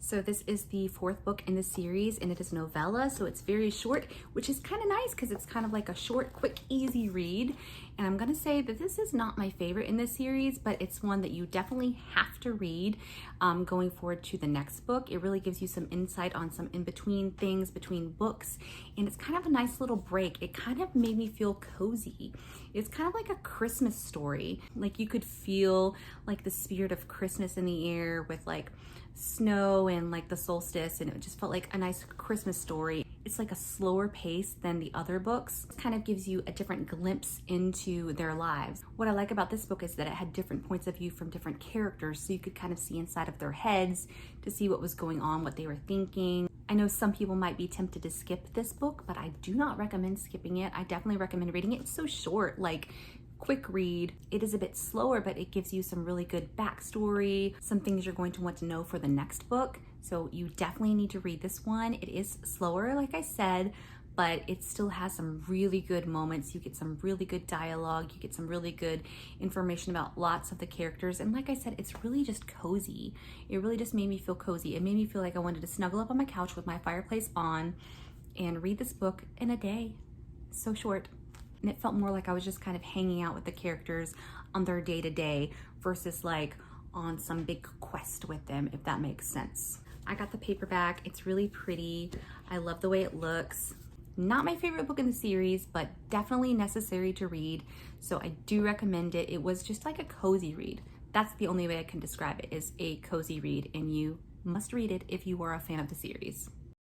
So this is the fourth book in the series, and it is novella, so it's very short, which is kind of nice because it's kind of like a short, quick, easy read. And I'm gonna say that this is not my favorite in this series, but it's one that you definitely have to read going forward to the next book. It really gives you some insight on some in-between things between books, and it's kind of a nice little break. It kind of made me feel cozy. It's kind of like a Christmas story. Like you could feel like the spirit of Christmas in the air with like snow and like the solstice, and it just felt like a nice Christmas story. It's like a slower pace than the other books. It kind of gives you a different glimpse into their lives. What I like about this book is that it had different points of view from different characters, so you could kind of see inside of their heads to see what was going on, what they were thinking. I know some people might be tempted to skip this book, but I do not recommend skipping it. I definitely recommend reading it. It's so short, like quick read. It is a bit slower, but it gives you some really good backstory, some things you're going to want to know for the next book. So you definitely need to read this one. It is slower, like I said, but it still has some really good moments. You get some really good dialogue. You get some really good information about lots of the characters. And like I said, it's really just cozy. It really just made me feel cozy. It made me feel like I wanted to snuggle up on my couch with my fireplace on and read this book in a day. So short. And it felt more like I was just kind of hanging out with the characters on their day-to-day versus like on some big quest with them, if that makes sense. I got the paperback. It's really pretty. I love the way it looks. Not my favorite book in the series, but definitely necessary to read. So I do recommend it. It was just like a cozy read. That's the only way I can describe it, is a cozy read, and you must read it if you are a fan of the series.